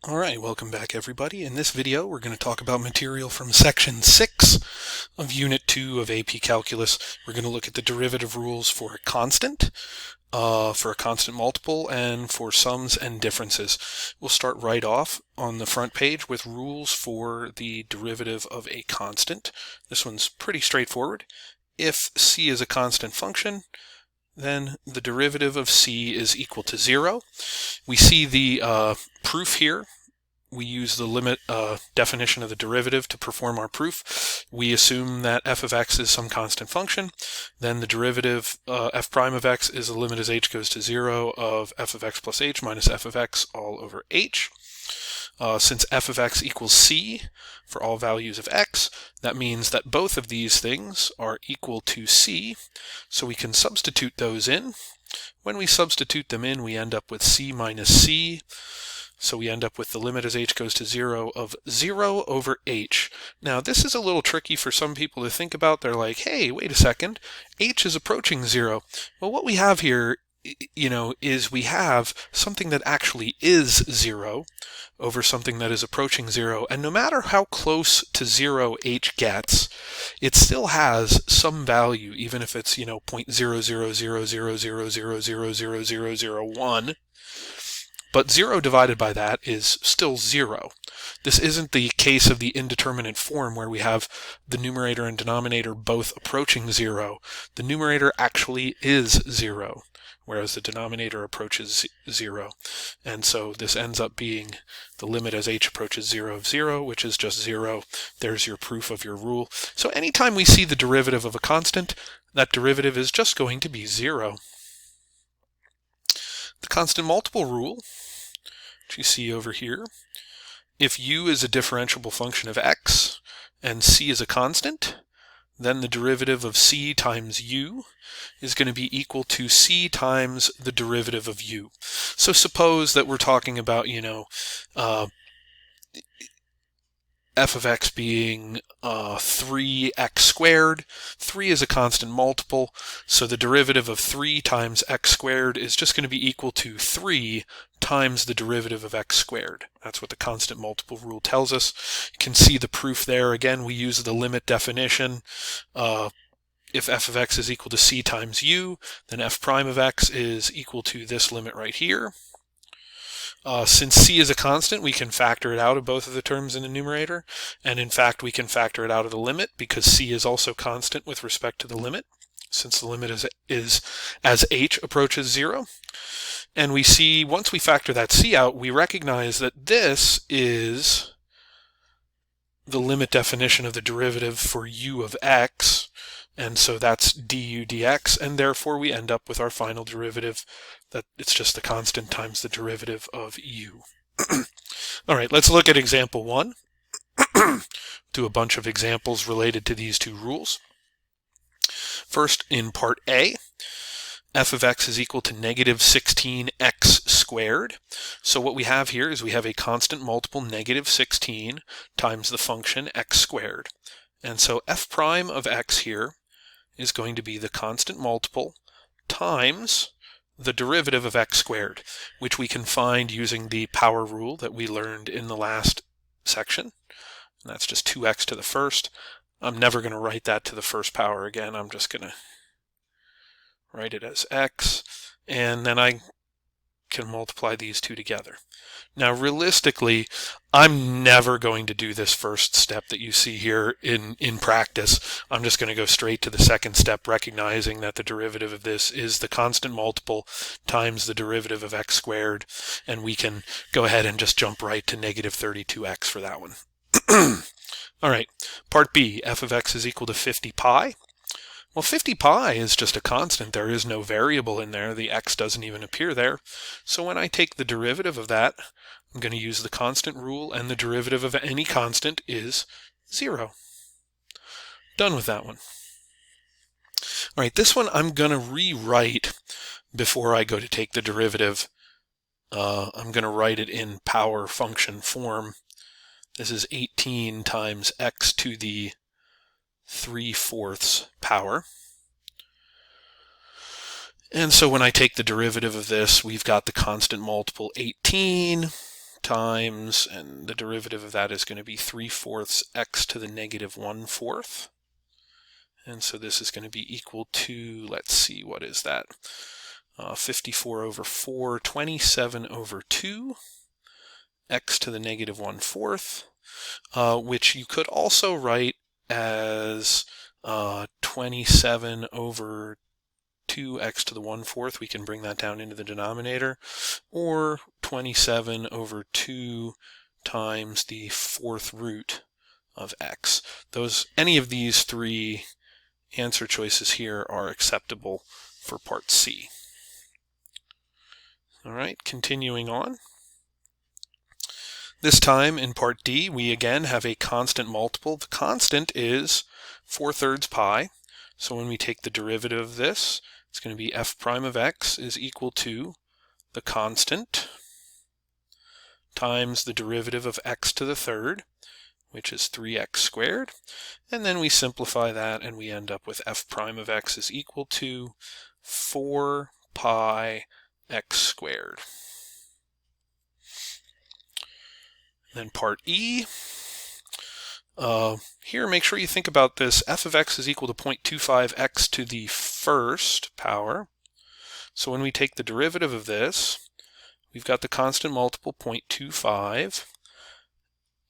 All right, welcome back everybody. In this video, we're going to talk about material from section 6 of Unit 2 of AP Calculus. We're going to look at the derivative rules for a constant multiple, and for sums and differences. We'll start right off on the front page with rules for the derivative of a constant. This one's pretty straightforward. If c is a constant function, then the derivative of c is equal to 0. We see the proof here. We use the limit definition of the derivative to perform our proof. We assume that f of x is some constant function. Then the derivative f prime of x is the limit as h goes to 0 of f of x plus h minus f of x all over h. Since f of x equals c for all values of x, that means that both of these things are equal to c, so we can substitute those in. When we substitute them in, we end up with c minus c, so we end up with the limit as h goes to 0 of 0 over h. Now this is a little tricky for some people to think about. They're like, hey, wait a second, h is approaching 0. Well, what we have here is we have something that actually is 0 over something that is approaching 0, and no matter how close to 0 h gets, it still has some value, even if it's 0.000000000001. But 0 divided by that is still 0. This isn't the case of the indeterminate form where we have the numerator and denominator both approaching 0. The numerator actually is 0, whereas the denominator approaches 0. And so this ends up being the limit as h approaches 0 of 0, which is just 0. There's your proof of your rule. So anytime we see the derivative of a constant, that derivative is just going to be 0. The constant multiple rule, which you see over here, if u is a differentiable function of x and c is a constant, then the derivative of c times u is going to be equal to c times the derivative of u. So suppose that we're talking about, f of x being 3x squared. 3 is a constant multiple, so the derivative of 3 times x squared is just going to be equal to 3 times the derivative of x squared. That's what the constant multiple rule tells us. You can see the proof there. Again, we use the limit definition. If f of x is equal to c times u, then f prime of x is equal to this limit right here. Since c is a constant, we can factor it out of both of the terms in the numerator, and in fact we can factor it out of the limit because c is also constant with respect to the limit, since the limit is as h approaches 0. And we see, once we factor that c out, we recognize that this is the limit definition of the derivative for u of x, and so that's du dx, and therefore we end up with our final derivative that it's just the constant times the derivative of u. All right, let's look at example 1. Do a bunch of examples related to these two rules. First, in part A, f of x is equal to negative 16x squared. So what we have here is we have a constant multiple negative 16 times the function x squared. And so f prime of x here is going to be the constant multiple times the derivative of x squared, which we can find using the power rule that we learned in the last section. And that's just 2x to the first. I'm never going to write that to the first power again. I'm just going to write it as x, and then I can multiply these two together. Now realistically, I'm never going to do this first step that you see here in practice. I'm just going to go straight to the second step, recognizing that the derivative of this is the constant multiple times the derivative of x squared, and we can go ahead and just jump right to negative 32x for that one. All right, part B, f of x is equal to 50 pi. Well, 50 pi is just a constant. There is no variable in there. The x doesn't even appear there. So when I take the derivative of that, I'm going to use the constant rule, and the derivative of any constant is 0. Done with that one. All right, this one I'm going to rewrite before I go to take the derivative. I'm going to write it in power function form. This is 18 times x to the 3/4 power. And so when I take the derivative of this, we've got the constant multiple 18 times, and the derivative of that is going to be 3/4 x to the negative 1/4. And so this is going to be equal to, let's see, what is that? 54 over 4, 27 over 2, x to the negative 1/4, which you could also write as 27 over 2x to the 1/4. We can bring that down into the denominator, or 27 over 2 times the 4th root of x. Any of these three answer choices here are acceptable for part C. All right, continuing on. This time in part D, we again have a constant multiple. The constant is 4/3 pi. So when we take the derivative of this, it's going to be f prime of x is equal to the constant times the derivative of x to the third, which is 3x squared. And then we simplify that and we end up with f prime of x is equal to 4 pi x squared. Then part E, here make sure you think about this. F of x is equal to 0.25 x to the first power. So when we take the derivative of this, we've got the constant multiple 0.25,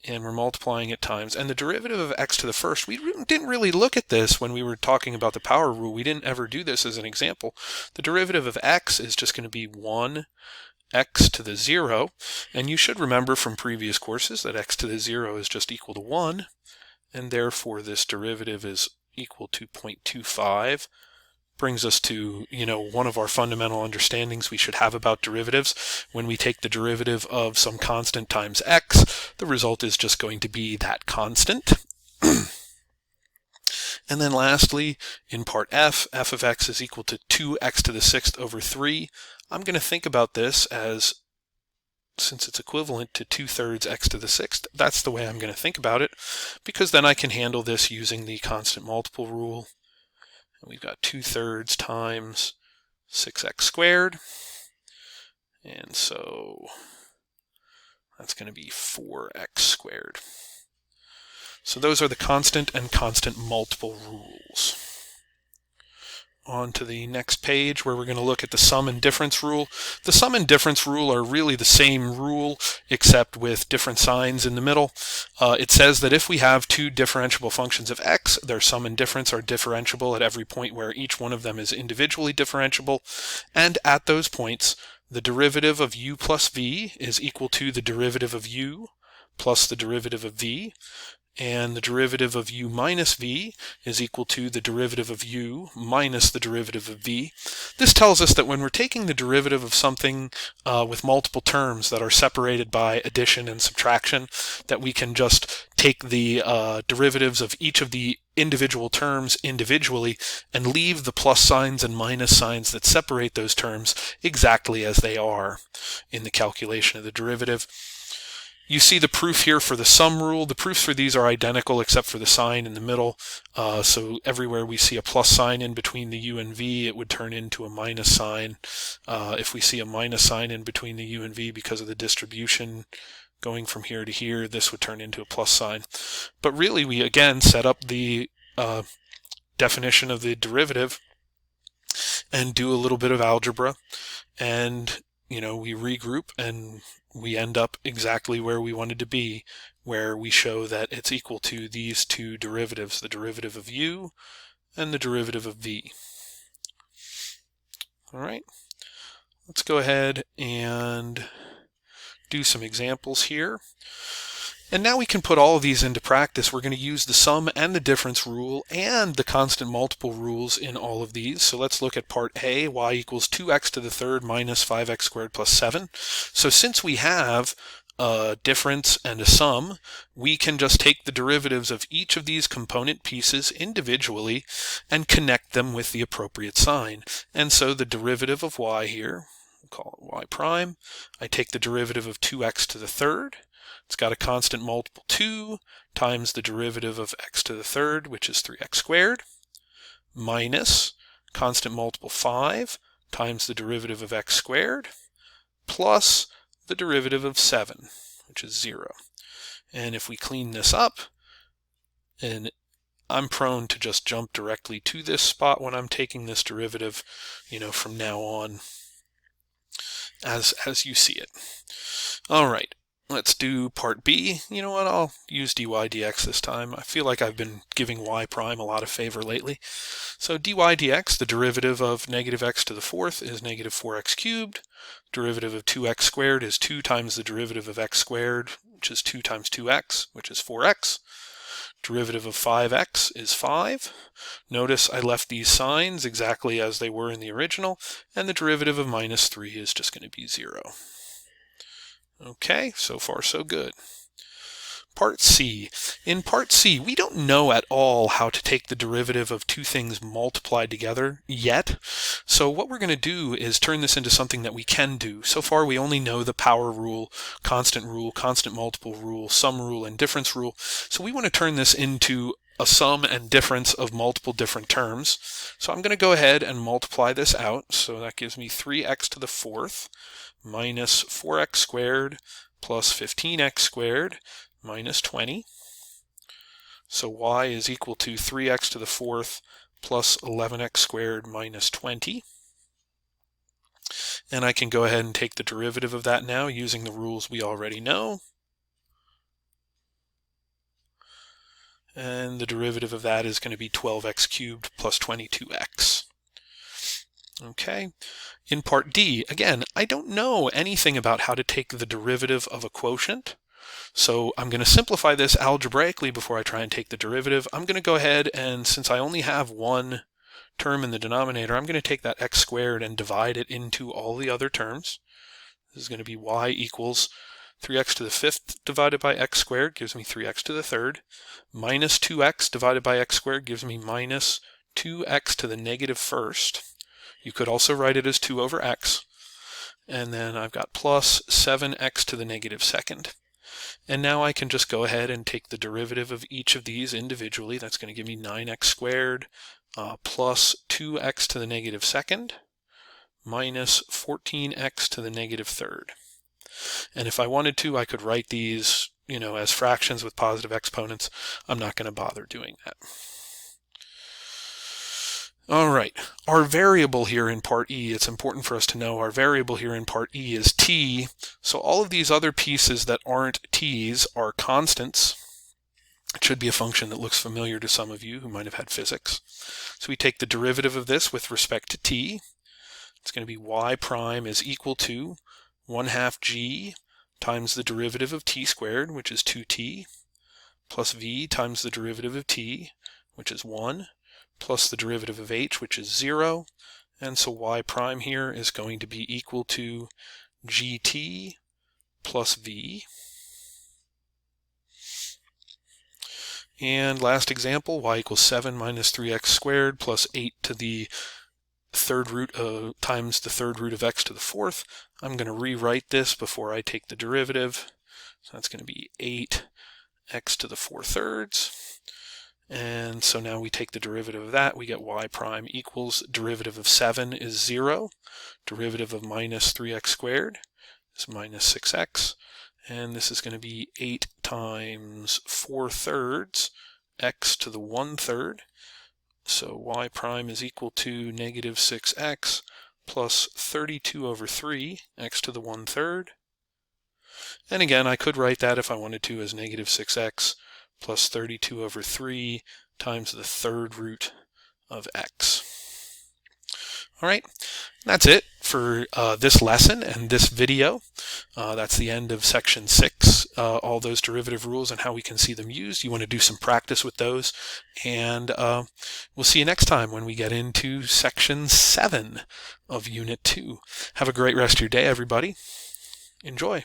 and we're multiplying it times. And the derivative of x to the first, we didn't really look at this when we were talking about the power rule. We didn't ever do this as an example. The derivative of x is just going to be 1 x to the 0, and you should remember from previous courses that x to the 0 is just equal to 1, and therefore this derivative is equal to 0.25. Brings us to, one of our fundamental understandings we should have about derivatives. When we take the derivative of some constant times x, the result is just going to be that constant. And then lastly, in part F, f of x is equal to 2x to the 6th over 3. I'm going to think about this as, since it's equivalent to 2/3 x to the 6th, that's the way I'm going to think about it, because then I can handle this using the constant multiple rule. And we've got 2/3 times 6x squared, and so that's going to be 4x squared. So those are the constant and constant multiple rules. On to the next page, where we're going to look at the sum and difference rule. The sum and difference rule are really the same rule, except with different signs in the middle. It says that if we have two differentiable functions of x, their sum and difference are differentiable at every point where each one of them is individually differentiable. And at those points, the derivative of u plus v is equal to the derivative of u plus the derivative of v. And the derivative of u minus v is equal to the derivative of u minus the derivative of v. This tells us that when we're taking the derivative of something with multiple terms that are separated by addition and subtraction, that we can just take the derivatives of each of the individual terms individually and leave the plus signs and minus signs that separate those terms exactly as they are in the calculation of the derivative. You see the proof here for the sum rule. The proofs for these are identical except for the sign in the middle. So everywhere we see a plus sign in between the u and v, it would turn into a minus sign. If we see a minus sign in between the u and v because of the distribution going from here to here, this would turn into a plus sign. But really, we again set up the definition of the derivative and do a little bit of algebra, and we regroup and we end up exactly where we wanted to be, where we show that it's equal to these two derivatives, the derivative of u and the derivative of v. All right, let's go ahead and do some examples here. And now we can put all of these into practice. We're going to use the sum and the difference rule and the constant multiple rules in all of these. So let's look at part A, y equals 2x to the third minus 5x squared plus 7. So since we have a difference and a sum, we can just take the derivatives of each of these component pieces individually and connect them with the appropriate sign. And so the derivative of y here, we'll call it y prime. I take the derivative of 2x to the third. It's got a constant multiple 2 times the derivative of x to the third, which is 3x squared, minus constant multiple 5 times the derivative of x squared, plus the derivative of 7, which is 0. And if we clean this up, and I'm prone to just jump directly to this spot when I'm taking this derivative, from now on, as you see it. All right, let's do part B. You know what, I'll use dy dx this time. I feel like I've been giving y prime a lot of favor lately. So dy dx, the derivative of negative x to the fourth is negative 4x cubed. Derivative of 2x squared is 2 times the derivative of x squared, which is 2 times 2x, which is 4x. Derivative of 5x is 5. Notice I left these signs exactly as they were in the original, and the derivative of minus 3 is just going to be 0. Okay, so far so good. Part C. In Part C, we don't know at all how to take the derivative of two things multiplied together yet. So what we're going to do is turn this into something that we can do. So far we only know the power rule, constant multiple rule, sum rule, and difference rule. So we want to turn this into a sum and difference of multiple different terms. So I'm going to go ahead and multiply this out. So that gives me 3x to the fourth minus 4x squared plus 15x squared minus 20. So y is equal to 3x to the fourth plus 11x squared minus 20. And I can go ahead and take the derivative of that now using the rules we already know. And the derivative of that is going to be 12x cubed plus 22x. Okay. In Part D, again, I don't know anything about how to take the derivative of a quotient. So I'm going to simplify this algebraically before I try and take the derivative. I'm going to go ahead and, since I only have one term in the denominator, I'm going to take that x squared and divide it into all the other terms. This is going to be y equals 3x to the fifth divided by x squared gives me 3x to the third, minus 2x divided by x squared gives me minus 2x to the negative first. You could also write it as 2 over x. And then I've got plus 7x to the negative second. And now I can just go ahead and take the derivative of each of these individually. That's going to give me 9x squared plus 2x to the negative second minus 14x to the negative third. And if I wanted to, I could write these, as fractions with positive exponents. I'm not going to bother doing that. All right, our variable here in Part E, it's important for us to know our variable here in Part E is t. So all of these other pieces that aren't t's are constants. It should be a function that looks familiar to some of you who might have had physics. So we take the derivative of this with respect to t. It's going to be y prime is equal to 1/2 g times the derivative of t squared, which is 2t, plus v times the derivative of t, which is 1, plus the derivative of h, which is 0. And so y prime here is going to be equal to gt plus v. And last example, y equals 7 minus 3x squared plus 8 to the third root times the third root of x to the fourth. I'm going to rewrite this before I take the derivative. So that's going to be 8x to the 4/3. And so now we take the derivative of that. We get y prime equals derivative of 7 is 0. Derivative of minus 3x squared is minus 6x. And this is going to be 8 times 4/3 x to the 1/3. So y prime is equal to negative 6x plus 32 over 3 x to the 1/3. And again, I could write that if I wanted to as negative 6x plus 32 over 3 times the third root of x. All right, that's it for this lesson and this video. That's the end of section 6, all those derivative rules and how we can see them used. You want to do some practice with those, and we'll see you next time when we get into section 7 of Unit 2. Have a great rest of your day, everybody. Enjoy.